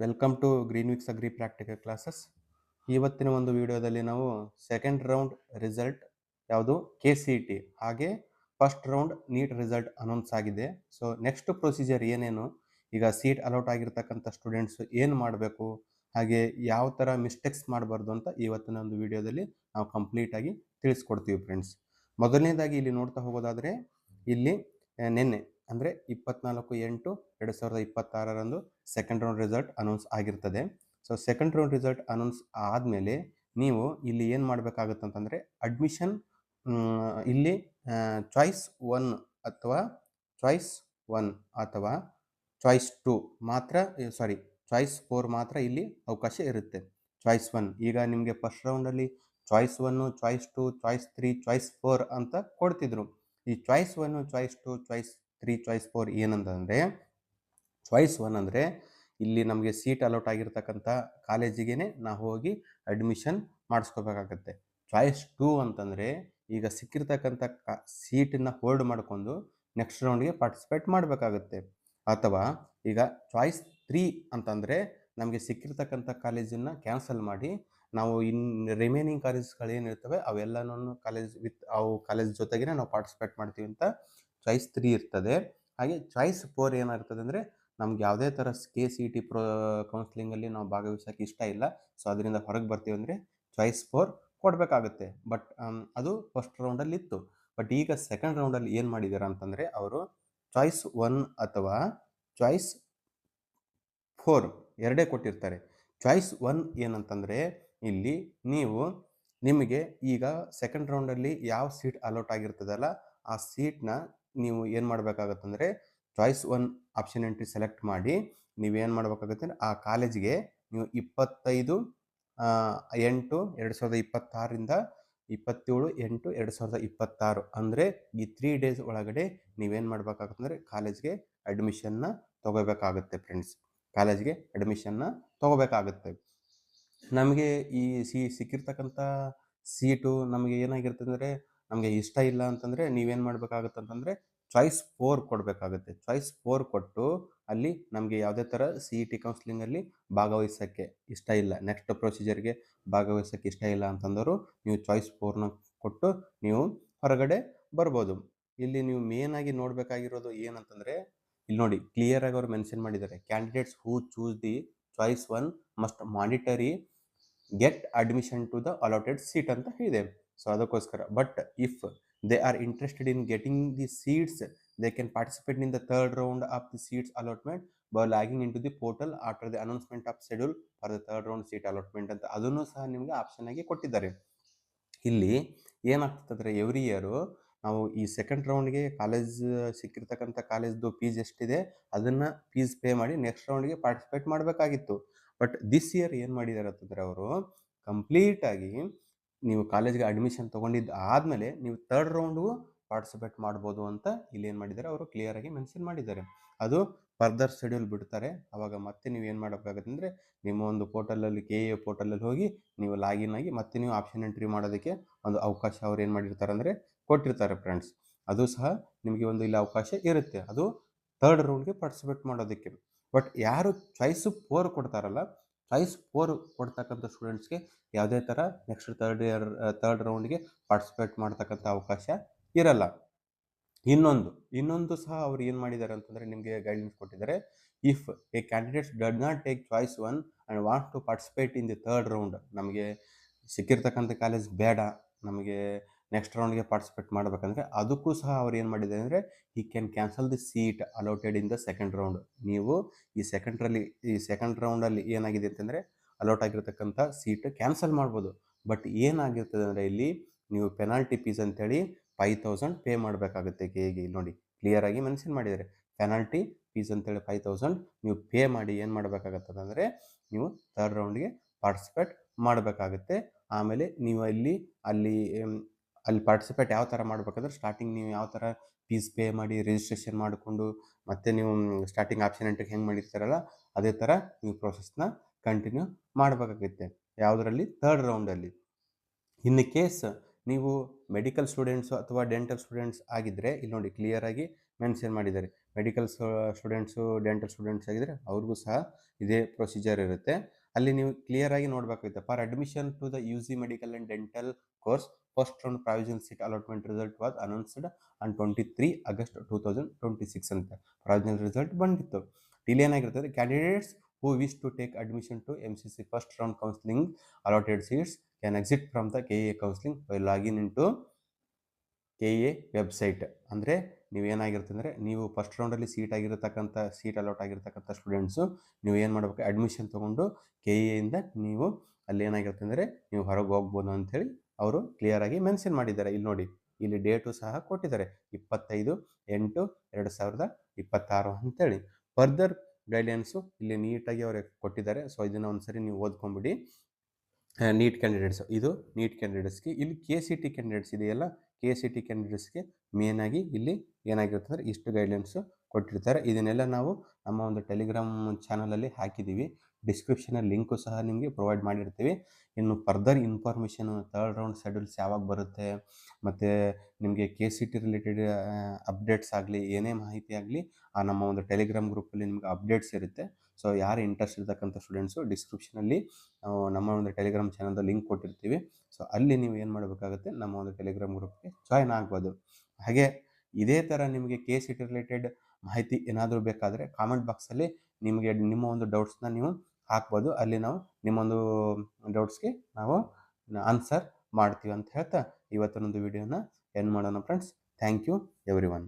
Welcome to Greenwicks agri practical classes. ಇವತ್ತಿನ ಒಂದು ವಿಡಿಯೋದಲ್ಲಿ ನಾವು ಸೆಕೆಂಡ್ ರೌಂಡ್ ರಿಸಲ್ಟ್ ಯಾವುದು KCET ಹಾಗೆ first round NEET result announce ಆಗಿದೆ. ಸೊ ನೆಕ್ಸ್ಟ್ ಪ್ರೊಸೀಜರ್ ಏನೇನು, ಈಗ ಸೀಟ್ ಅಲೌಟ್ ಆಗಿರ್ತಕ್ಕಂಥ ಸ್ಟೂಡೆಂಟ್ಸ್ ಏನು ಮಾಡಬೇಕು, ಹಾಗೆ ಯಾವ ಥರ ಮಿಸ್ಟೇಕ್ಸ್ ಮಾಡಬಾರ್ದು ಅಂತ ಇವತ್ತಿನ ಒಂದು ವಿಡಿಯೋದಲ್ಲಿ ನಾವು ಕಂಪ್ಲೀಟಾಗಿ ತಿಳಿಸ್ಕೊಡ್ತೀವಿ ಫ್ರೆಂಡ್ಸ್. ಮೊದಲನೇದಾಗಿ ಇಲ್ಲಿ ನೋಡ್ತಾ ಹೋಗೋದಾದರೆ ಇಲ್ಲಿ ನಿನ್ನೆ ಅಂದರೆ 24/8/2026 ಸೆಕೆಂಡ್ ರೌಂಡ್ ರಿಸಲ್ಟ್ ಅನೌನ್ಸ್ ಆಗಿರ್ತದೆ. So second round result announce ಆದಮೇಲೆ ನೀವು ಇಲ್ಲಿ ಏನು ಮಾಡಬೇಕಾಗುತ್ತೆ ಅಂತಂದರೆ ಅಡ್ಮಿಷನ್ ಇಲ್ಲಿ ಚಾಯ್ಸ್ 1 ಅಥವಾ ಚಾಯ್ಸ್ 1 ಅಥವಾ ಚಾಯ್ಸ್ 2 ಮಾತ್ರ, ಚಾಯ್ಸ್ 4 ಮಾತ್ರ ಇಲ್ಲಿ ಅವಕಾಶ ಇರುತ್ತೆ. ಚಾಯ್ಸ್ 1 ಈಗ ನಿಮಗೆ ಫಸ್ಟ್ ರೌಂಡಲ್ಲಿ ಚಾಯ್ಸ್ 1, ಚಾಯ್ಸ್ 2, ಚಾಯ್ಸ್ 3, ಚಾಯ್ಸ್ 4 ಅಂತ ಕೊಡ್ತಿದ್ರು. ಈ ಚಾಯ್ಸ್ 1, ಚಾಯ್ಸ್ 2, ಚಾಯ್ಸ್ 3, ಚಾಯ್ಸ್ 4 ಏನಂತಂದರೆ, ಚಾಯ್ಸ್ 1 ಅಂದರೆ ಇಲ್ಲಿ ನಮಗೆ ಸೀಟ್ ಅಲೌಟ್ ಆಗಿರ್ತಕ್ಕಂಥ ಕಾಲೇಜಿಗೆ ನಾವು ಹೋಗಿ ಅಡ್ಮಿಷನ್ ಮಾಡಿಸ್ಕೋಬೇಕಾಗತ್ತೆ. ಚಾಯ್ಸ್ 2 ಅಂತಂದರೆ ಈಗ ಸಿಕ್ಕಿರ್ತಕ್ಕಂಥ ಸೀಟನ್ನು ಹೋಲ್ಡ್ ಮಾಡಿಕೊಂಡು ನೆಕ್ಸ್ಟ್ ರೌಂಡ್ಗೆ ಪಾರ್ಟಿಸಿಪೇಟ್ ಮಾಡಬೇಕಾಗುತ್ತೆ. ಅಥವಾ ಈಗ ಚಾಯ್ಸ್ 3 ಅಂತಂದರೆ ನಮಗೆ ಸಿಕ್ಕಿರ್ತಕ್ಕಂಥ ಕಾಲೇಜನ್ನು ಕ್ಯಾನ್ಸಲ್ ಮಾಡಿ ನಾವು ರಿಮೈನಿಂಗ್ ಕಾಲೇಜ್ಗಳು ಏನಿರ್ತವೆ ಅವೆಲ್ಲನೂ ಕಾಲೇಜ್ ಜೊತೆಗೇ ನಾವು ಪಾರ್ಟಿಸಿಪೇಟ್ ಮಾಡ್ತೀವಿ ಅಂತ ಚಾಯ್ಸ್ 3 ಇರ್ತದೆ. ಹಾಗೆ ಚಾಯ್ಸ್ 4 ಏನಾಗ್ತದೆ ಅಂದರೆ ನಮ್ಗೆ ಯಾವುದೇ ಥರ KCET ಕೌನ್ಸಿಲಿಂಗಲ್ಲಿ ನಾವು ಭಾಗವಹಿಸೋಕ್ಕೆ ಇಷ್ಟ ಇಲ್ಲ, ಸೊ ಅದರಿಂದ ಹೊರಗೆ ಬರ್ತೀವಿ ಅಂದರೆ ಚಾಯ್ಸ್ 4 ಕೊಡಬೇಕಾಗುತ್ತೆ. ಬಟ್ ಅದು ಫಸ್ಟ್ ರೌಂಡಲ್ಲಿ ಇತ್ತು. ಬಟ್ ಈಗ ಸೆಕೆಂಡ್ ರೌಂಡಲ್ಲಿ ಏನು ಮಾಡಿದ್ದಾರೆ ಅಂತಂದರೆ ಅವರು ಚಾಯ್ಸ್ 1 ಅಥವಾ ಚಾಯ್ಸ್ 4 ಎರಡೇ ಕೊಟ್ಟಿರ್ತಾರೆ. ಚಾಯ್ಸ್ 1 ಏನಂತಂದರೆ ಇಲ್ಲಿ ನಿಮಗೆ ಈಗ ಸೆಕೆಂಡ್ ರೌಂಡಲ್ಲಿ ಯಾವ ಸೀಟ್ ಅಲೌಟ್ ಆಗಿರ್ತದಲ್ಲ ಆ ಸೀಟ್ನ ನೀವು ಏನು ಮಾಡಬೇಕಾಗತ್ತಂದರೆ ಚಾಯ್ಸ್ 1 ಆಪ್ಷನ್ ಎಂಟ್ರಿ ಸೆಲೆಕ್ಟ್ ಮಾಡಿ ನೀವೇನು ಮಾಡಬೇಕಾಗುತ್ತೆ ಅಂದರೆ ಆ ಕಾಲೇಜಿಗೆ ನೀವು 25/8/2026 27/8/2026 ಅಂದರೆ ಈ 3 ಡೇಸ್ ಒಳಗಡೆ ನೀವೇನು ಮಾಡಬೇಕಾಗುತ್ತೆ ಕಾಲೇಜ್ಗೆ ಅಡ್ಮಿಷನ್ನ ತೊಗೋಬೇಕಾಗುತ್ತೆ ಫ್ರೆಂಡ್ಸ್. ಕಾಲೇಜ್ಗೆ ಅಡ್ಮಿಷನ್ನ ತೊಗೋಬೇಕಾಗುತ್ತೆ. ನಮಗೆ ಈ ಸಿಕ್ಕಿರ್ತಕ್ಕಂಥ ಸೀಟು ನಮಗೆ ಏನಾಗಿರ್ತದೆ ಅಂದರೆ ನಮಗೆ ಇಷ್ಟ ಇಲ್ಲ ಅಂತಂದರೆ ನೀವೇನು ಮಾಡಬೇಕಾಗುತ್ತೆ ಅಂತಂದರೆ ಚಾಯ್ಸ್ 4 ಕೊಡಬೇಕಾಗುತ್ತೆ. ಚಾಯ್ಸ್ 4 ಕೊಟ್ಟು ಅಲ್ಲಿ ನಮಗೆ ಯಾವುದೇ ಥರ CET ಕೌನ್ಸಿಲಿಂಗಲ್ಲಿ ಭಾಗವಹಿಸೋಕ್ಕೆ ಇಷ್ಟ ಇಲ್ಲ, ನೆಕ್ಸ್ಟ್ ಪ್ರೊಸೀಜರ್ಗೆ ಭಾಗವಹಿಸೋಕ್ಕೆ ಇಷ್ಟ ಇಲ್ಲ ಅಂತಂದವರು ನೀವು ಚಾಯ್ಸ್ 4ನ ಕೊಟ್ಟು ನೀವು ಹೊರಗಡೆ ಬರ್ಬೋದು. ಇಲ್ಲಿ ನೀವು ಮೇನಾಗಿ ನೋಡಬೇಕಾಗಿರೋದು ಏನಂತಂದರೆ ಇಲ್ಲಿ ನೋಡಿ ಕ್ಲಿಯರ್ ಆಗಿ ಅವರು ಮೆನ್ಷನ್ ಮಾಡಿದ್ದಾರೆ, candidates who choose the choice 1 must mandatorily get admission to the allotted seat ಅಂತ ಇದೆ. ಸೊ ಅದಕ್ಕೋಸ್ಕರ but if they are interested in getting the seats, they can participate in the third round of the seats allotment by logging into the portal after the announcement of schedule for the third round seat allotment ಅಂತ ಅದನ್ನು ಸಹ ನಿಮಗೆ option ಆಗಿ ಕೊಟ್ಟಿದ್ದಾರೆ. ಇಲ್ಲಿ ಏನಾಗ್ತದೆ every year ನಾವು ಈ ಸೆಕೆಂಡ್ ರೌಂಡ್ಗೆ ಕಾಲೇಜ್ ಸಿಕ್ಕಿರ್ತಕ್ಕಂಥ ಕಾಲೇಜ್ದು ಫೀಸ್ ಎಷ್ಟಿದೆ ಅದನ್ನು ಫೀಸ್ ಪೇ ಮಾಡಿ ನೆಕ್ಸ್ಟ್ ರೌಂಡ್ಗೆ ಪಾರ್ಟಿಸಿಪೇಟ್ ಮಾಡಬೇಕಾಗಿತ್ತು. ಬಟ್ ದಿಸ್ ಇಯರ್ ಏನು ಮಾಡಿದ್ದಾರೆ ಅಂತಂದರೆ ಅವರು ಕಂಪ್ಲೀಟಾಗಿ ನೀವು ಕಾಲೇಜ್ಗೆ ಅಡ್ಮಿಷನ್ ತೊಗೊಂಡಿದ್ದು ಆದಮೇಲೆ ನೀವು ಥರ್ಡ್ ರೌಂಡ್ಗೂ ಪಾರ್ಟಿಸಿಪೇಟ್ ಮಾಡ್ಬೋದು ಅಂತ ಇಲ್ಲಿ ಏನು ಮಾಡಿದ್ದಾರೆ ಅವರು ಕ್ಲಿಯರಾಗಿ ಮೆನ್ಷನ್ ಮಾಡಿದ್ದಾರೆ. ಅದು ಫರ್ದರ್ ಶೆಡ್ಯೂಲ್ ಬಿಡ್ತಾರೆ, ಆವಾಗ ಮತ್ತೆ ನೀವು ಏನು ಮಾಡಬೇಕಾಗುತ್ತೆ ಅಂದರೆ ನಿಮ್ಮ ಒಂದು ಪೋರ್ಟಲಲ್ಲಿ KEA ಪೋರ್ಟಲಲ್ಲಿ ಹೋಗಿ ನೀವು ಲಾಗಿನ್ ಆಗಿ ಮತ್ತೆ ನೀವು ಆಪ್ಷನ್ ಎಂಟ್ರಿ ಮಾಡೋದಕ್ಕೆ ಒಂದು ಅವಕಾಶ ಅವ್ರು ಏನು ಮಾಡಿರ್ತಾರೆ ಅಂದರೆ ಕೊಟ್ಟಿರ್ತಾರೆ ಫ್ರೆಂಡ್ಸ್. ಅದು ಸಹ ನಿಮಗೆ ಒಂದು ಇಲ್ಲಿ ಅವಕಾಶ ಇರುತ್ತೆ, ಅದು ಥರ್ಡ್ ರೌಂಡ್ಗೆ ಪಾರ್ಟಿಸಿಪೇಟ್ ಮಾಡೋದಕ್ಕೆ. ಬಟ್ ಯಾರು ಚಾಯ್ಸು 4 ಕೊಡ್ತಾರಲ್ಲ, ಚಾಯ್ಸ್ 4 ಕೊಡ್ತಕ್ಕಂಥ ಸ್ಟೂಡೆಂಟ್ಸ್ಗೆ ಯಾವುದೇ ಥರ ನೆಕ್ಸ್ಟ್ ಥರ್ಡ್ ರೌಂಡ್ಗೆ ಪಾರ್ಟಿಸಿಪೇಟ್ ಮಾಡ್ತಕ್ಕಂಥ ಅವಕಾಶ ಇರಲ್ಲ. ಇನ್ನೊಂದು ಸಹ ಅವ್ರು ಏನು ಮಾಡಿದ್ದಾರೆ ಅಂತಂದರೆ ನಿಮಗೆ ಗೈಡ್ಲೈನ್ಸ್ ಕೊಟ್ಟಿದ್ದಾರೆ. If a candidates did not take choice 1 and want to participate in the third round, ನಮಗೆ ಸಿಕ್ಕಿರ್ತಕ್ಕಂಥ ಕಾಲೇಜ್ ಬೇಡ, ನಮಗೆ ನೆಕ್ಸ್ಟ್ ರೌಂಡ್ಗೆ ಪಾರ್ಟಿಸಿಪೇಟ್ ಮಾಡಬೇಕಂದ್ರೆ ಅದಕ್ಕೂ ಸಹ ಅವ್ರು ಏನು ಮಾಡಿದ್ದಾರೆ ಅಂದರೆ ಈ can cancel the seat allotted in the second round. ನೀವು ಈ ಸೆಕೆಂಡ್ ರೌಂಡಲ್ಲಿ ಏನಾಗಿದೆ ಅಂತಂದರೆ ಅಲೌಟ್ ಆಗಿರ್ತಕ್ಕಂಥ ಸೀಟ್ ಕ್ಯಾನ್ಸಲ್ ಮಾಡ್ಬೋದು. ಬಟ್ ಏನಾಗಿರ್ತದೆ ಅಂದರೆ ಇಲ್ಲಿ ನೀವು ಪೆನಾಲ್ಟಿ ಫೀಸ್ ಅಂತೇಳಿ 5,000 ಪೇ ಮಾಡಬೇಕಾಗುತ್ತೆ KEಗೆ. ನೋಡಿ ಕ್ಲಿಯರಾಗಿ ಮೆನ್ಷನ್ ಮಾಡಿದ್ದಾರೆ, ಪೆನಾಲ್ಟಿ ಫೀಸ್ ಅಂತೇಳಿ 5,000 ನೀವು ಪೇ ಮಾಡಿ ಏನು ಮಾಡಬೇಕಾಗತ್ತದೆ ಅಂದರೆ ನೀವು ಥರ್ಡ್ ರೌಂಡ್ಗೆ ಪಾರ್ಟಿಸಿಪೇಟ್ ಮಾಡಬೇಕಾಗುತ್ತೆ. ಆಮೇಲೆ ನೀವು ಅಲ್ಲಿ ಪಾರ್ಟಿಸಿಪೇಟ್ ಯಾವ ಥರ ಮಾಡಬೇಕಂದ್ರೆ ಸ್ಟಾರ್ಟಿಂಗ್ ನೀವು ಯಾವ ಥರ ಫೀಸ್ ಪೇ ಮಾಡಿ ರಿಜಿಸ್ಟ್ರೇಷನ್ ಮಾಡಿಕೊಂಡು ಮತ್ತೆ ನೀವು ಸ್ಟಾರ್ಟಿಂಗ್ ಆಪ್ಷನ್ ಎಂಟ್ರಿಗೆ ಹೆಂಗೆ ಮಾಡಿರ್ತಾರಲ್ಲ ಅದೇ ಥರ ನೀವು ಪ್ರೋಸೆಸ್ನ ಕಂಟಿನ್ಯೂ ಮಾಡಬೇಕಾಗುತ್ತೆ. ಯಾವುದರಲ್ಲಿ? ಥರ್ಡ್ ರೌಂಡಲ್ಲಿ. ಇನ್ ಕೇಸ್ ನೀವು ಮೆಡಿಕಲ್ ಸ್ಟೂಡೆಂಟ್ಸು ಅಥವಾ ಡೆಂಟಲ್ ಸ್ಟೂಡೆಂಟ್ಸ್ ಆಗಿದ್ದರೆ ಇಲ್ಲಿ ನೋಡಿ ಕ್ಲಿಯರಾಗಿ ಮೆನ್ಷನ್ ಮಾಡಿದ್ದಾರೆ, ಮೆಡಿಕಲ್ ಸ್ಟೂಡೆಂಟ್ಸು, ಡೆಂಟಲ್ ಸ್ಟೂಡೆಂಟ್ಸ್ ಆಗಿದ್ರೆ ಅವ್ರಿಗೂ ಸಹ ಇದೇ ಪ್ರೊಸೀಜರ್ ಇರುತ್ತೆ. ಅಲ್ಲಿ ನೀವು ಕ್ಲಿಯರ್ ಆಗಿ ನೋಡಬೇಕಾಗುತ್ತೆ. For admission to the UG medical and dental course first round provisional seat allotment result was announced on 23 August 2026 ಅಂತ ಪ್ರಾವಿಷನಲ್ ರಿಸಲ್ಟ್ ಬಂದಿತ್ತು. ಇಲ್ಲಿ ಏನಾಗಿರ್ತದೆ, candidates who wish to take admission to MCC first round counselling allotted seats can exit from the KA counselling by login in to KA website. ಅಂದರೆ ನೀವೇನಾಗಿರುತ್ತೆ ಅಂದರೆ, ನೀವು first ರೌಂಡಲ್ಲಿ seat allot ಆಗಿರ್ತಕ್ಕಂಥ ಸ್ಟೂಡೆಂಟ್ಸು ನೀವು ಏನು ಮಾಡಬೇಕು, ಅಡ್ಮಿಷನ್ ತೊಗೊಂಡು KA ಇಂದ ನೀವು ಅಲ್ಲಿ ಏನಾಗಿರುತ್ತೆ ಅಂದರೆ ನೀವು ಹೊರಗೆ ಹೋಗ್ಬೋದು ಅಂಥೇಳಿ ಅವರು ಕ್ಲಿಯರಾಗಿ ಮೆನ್ಷನ್ ಮಾಡಿದ್ದಾರೆ. ಇಲ್ಲಿ ನೋಡಿ, ಇಲ್ಲಿ ಡೇಟು ಸಹ ಕೊಟ್ಟಿದ್ದಾರೆ 25/8/2026 ಅಂತೇಳಿ. ಫರ್ದರ್ ಗೈಡ್ಲೈನ್ಸು ಇಲ್ಲಿ ನೀಟಾಗಿ ಅವರು ಕೊಟ್ಟಿದ್ದಾರೆ. ಸೊ ಇದನ್ನು ಒಂದ್ಸರಿ ನೀವು ಓದ್ಕೊಂಬಿಡಿ. ನೀಟ್ ಕ್ಯಾಂಡಿಡೇಟ್ಸ್, ಇದು ನೀಟ್ ಕ್ಯಾಂಡಿಡೇಟ್ಸ್ಗೆ. ಇಲ್ಲಿ KCT ಕ್ಯಾಂಡಿಡೇಟ್ಸ್ ಇದೆಯಲ್ಲ, KCT ಕ್ಯಾಂಡಿಡೇಟ್ಸ್ಗೆ ಮೇನ್ ಆಗಿ ಇಲ್ಲಿ ಏನಾಗಿರುತ್ತೆ ಅಂದರೆ ಇಷ್ಟು ಗೈಡ್ಲೈನ್ಸು ಕೊಟ್ಟಿರ್ತಾರೆ. ಇದನ್ನೆಲ್ಲ ನಾವು ನಮ್ಮ ಒಂದು ಟೆಲಿಗ್ರಾಮ್ ಚಾನಲಲ್ಲಿ ಹಾಕಿದ್ದೀವಿ. ಡಿಸ್ಕ್ರಿಪ್ಷನಲ್ಲಿ ಲಿಂಕು ಸಹ ನಿಮಗೆ ಪ್ರೊವೈಡ್ ಮಾಡಿರ್ತೀವಿ. ಇನ್ನು further information, third round schedules ಯಾವಾಗ ಬರುತ್ತೆ, ಮತ್ತು ನಿಮಗೆ KCT ರಿಲೇಟೆಡ್ ಅಪ್ಡೇಟ್ಸ್ ಆಗಲಿ, ಏನೇ ಮಾಹಿತಿ ಆಗಲಿ ಆ ನಮ್ಮ ಒಂದು ಟೆಲಿಗ್ರಾಮ್ ಗ್ರೂಪಲ್ಲಿ ನಿಮ್ಗೆ ಅಪ್ಡೇಟ್ಸ್ ಇರುತ್ತೆ. ಸೊ ಯಾರು ಇಂಟ್ರೆಸ್ಟ್ ಇರ್ತಕ್ಕಂಥ ಸ್ಟೂಡೆಂಟ್ಸು ಡಿಸ್ಕ್ರಿಪ್ಷನಲ್ಲಿ ನಮ್ಮ ಒಂದು ಟೆಲಿಗ್ರಾಮ್ ಚಾನಲ್ದ ಲಿಂಕ್ ಕೊಟ್ಟಿರ್ತೀವಿ. ಸೊ ಅಲ್ಲಿ ನೀವು ಏನು ಮಾಡಬೇಕಾಗುತ್ತೆ, ನಮ್ಮ ಒಂದು ಟೆಲಿಗ್ರಾಮ್ ಗ್ರೂಪ್ಗೆ ಜಾಯ್ನ್ ಆಗ್ಬೋದು. ಹಾಗೆ ಇದೇ ಥರ ನಿಮಗೆ KCT ರಿಲೇಟೆಡ್ ಮಾಹಿತಿ ಏನಾದರೂ ಬೇಕಾದರೆ ಕಾಮೆಂಟ್ ಬಾಕ್ಸಲ್ಲಿ ನಿಮಗೆ ನಿಮ್ಮ ಒಂದು ಡೌಟ್ಸ್ನ ನೀವು ಹಾಕ್ಬೋದು. ಅಲ್ಲಿ ನಾವು ನಿಮ್ಮೊಂದು ಡೌಟ್ಸ್ಗೆ ನಾವು ಆನ್ಸರ್ ಮಾಡ್ತೀವಿ ಅಂತ ಹೇಳ್ತಾ ಇವತ್ತಿನೊಂದು ವಿಡಿಯೋನ ಎಂಡ್ ಮಾಡೋಣ friends. Thank you every one.